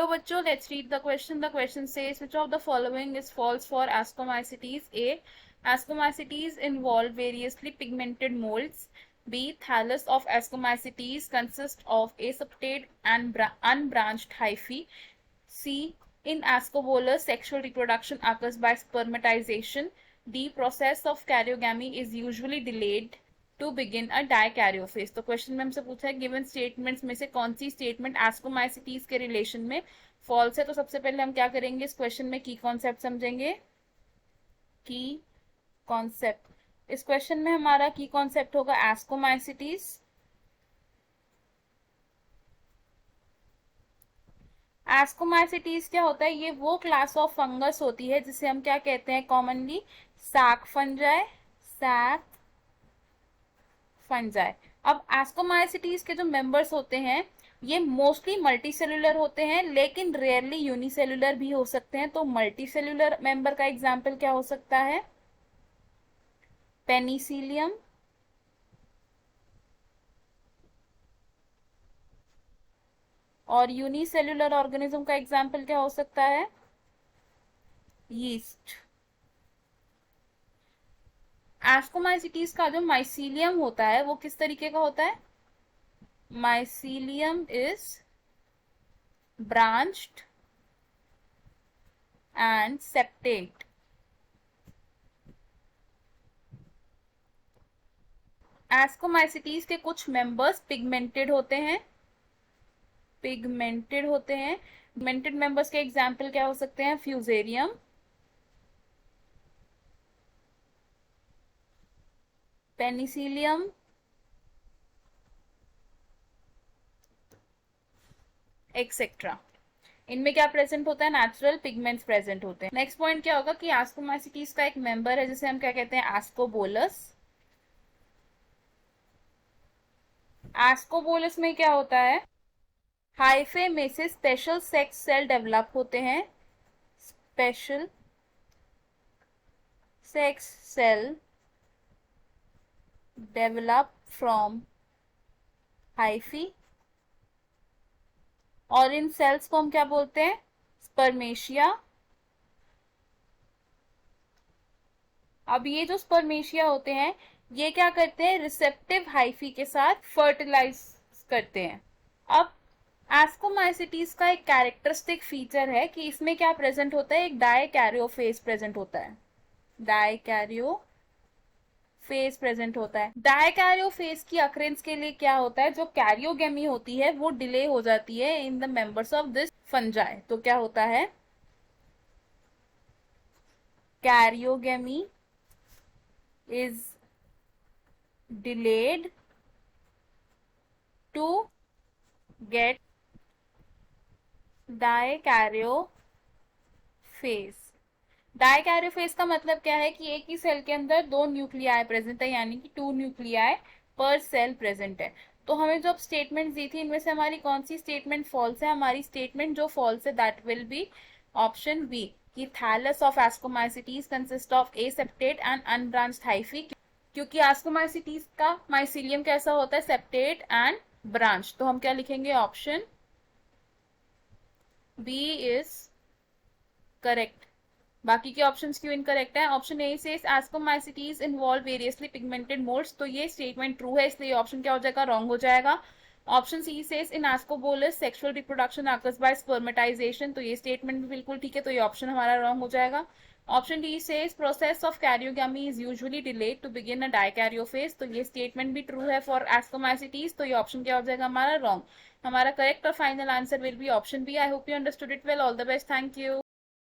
चलो बच्चों, let's read the question. The question says which of the following is false for ascomycetes? A. Ascomycetes involve variously pigmented molds. B. Thallus of ascomycetes consists of aseptate and unbranched hyphae. C. In ascobolus, sexual reproduction occurs by spermatization. D. Process of karyogamy is usually delayed to begin a dikaryophase. तो क्वेश्चन में हमसे पूछा है given statements में से कौन सी statement ascomycetes के रिलेशन में फॉल्स है. तो सबसे पहले हम क्या करेंगे, इस क्वेश्चन में की कॉन्सेप्ट समझेंगे. की कॉन्सेप्ट, इस क्वेश्चन में हमारा की कॉन्सेप्ट होगा एस्कोमाइसिटीज. एस्कोमाइसिटीज क्या होता है, ये वो क्लास ऑफ फंगस होती है जिसे हम क्या कहते हैं commonly, sac fungi. Sac fungi. अब एस्कोमाइसिटीज के जो मेंबर्स होते हैं ये मोस्टली मल्टीसेलुलर होते हैं, लेकिन रेयरली यूनिसेलुलर भी हो सकते हैं. तो मल्टीसेलुलर मेंबर का एग्जांपल क्या हो सकता है, पेनिसिलियम. और यूनिसेलुलर ऑर्गेनिज्म का एग्जांपल क्या हो सकता है, यीस्ट. एस्कोमाइसिटीज का जो माइसीलियम होता है वो किस तरीके का होता है, mycelium is branched and septate. Ascomycetes के कुछ मेंबर्स पिगमेंटेड होते हैं. पिगमेंटेड मेंबर्स के एग्जाम्पल क्या हो सकते हैं, फ्यूजेरियम, पेनिसिलियम, एक्सेट्रा. इनमें क्या प्रेजेंट होता है, नेचुरल पिगमेंट्स प्रेजेंट होते हैं. नेक्स्ट पॉइंट क्या होगा कि एस्कोमाइसिटीज का एक मेंबर है जिसे हम क्या कहते हैं, एस्कोबोलस. एस्कोबोलस में क्या होता है, हाइफे में से स्पेशल सेक्स सेल डेवलप होते हैं. Special sex cell develop from hyphae. और इन सेल्स को हम क्या बोलते हैं, स्पर्मेशिया. अब ये जो स्पर्मेशिया होते हैं ये क्या करते हैं, रिसेप्टिव हाइफी के साथ फर्टिलाइज करते हैं. अब एस्कोमाइसिटीज का एक कैरेक्टरिस्टिक फीचर है कि इसमें क्या प्रेजेंट होता है, एक डायकैरियोफेज प्रेजेंट होता है. डायकैरियोफेज प्रेजेंट होता है. डायकैरियोफेज की अक्रेंस के लिए क्या होता है, जो कैरियोगेमी होती है वो डिले हो जाती है in the members of this fungi. तो क्या होता है, karyogamy is delayed to get डायकैरियोफेज. डायकैरियोफेज का मतलब क्या है कि एक ही सेल के अंदर दो न्यूक्लियाई प्रेजेंट है, यानी कि 2 न्यूक्लियाई पर सेल प्रेजेंट है. तो हमें जो स्टेटमेंट दी थी इनमें से हमारी कौन सी स्टेटमेंट फॉल्स है, हमारी स्टेटमेंट जो फॉल्स है that will be option B, कि thallus of Ascomycetes consist of aseptate and unbranched hyphae. क्योंकि एस्कोमाइसिटीज का माइसीलियम कैसा होता है, सेप्टेट एंड ब्रांच. तो हम क्या लिखेंगे, ऑप्शन बी इज करेक्ट. बाकी के ऑप्शंस क्यों इनकरेक्ट है, ऑप्शन ए से ascomycetes involve variously pigmented moulds. तो ये स्टेटमेंट ट्रू है, इसलिए ऑप्शन क्या हो जाएगा, रॉन्ग हो जाएगा. ऑप्शन सी से in Ascobolus sexual reproduction occurs by spermatisation. तो ये स्टेटमेंट बिल्कुल ठीक है, तो ये ऑप्शन हमारा रॉन्ग हो जाएगा. Option D says process of karyogamy is usually delayed to begin a dikaryophase. तो ये स्टेटमेंट भी ट्रू है फॉर एस्कोमाइसिटीज. तो ये ऑप्शन क्या हो जाएगा हमारा, रॉन्ग. हमारा करेक्ट और final answer will be option B. I hope you understood it well. All the best. Thank you.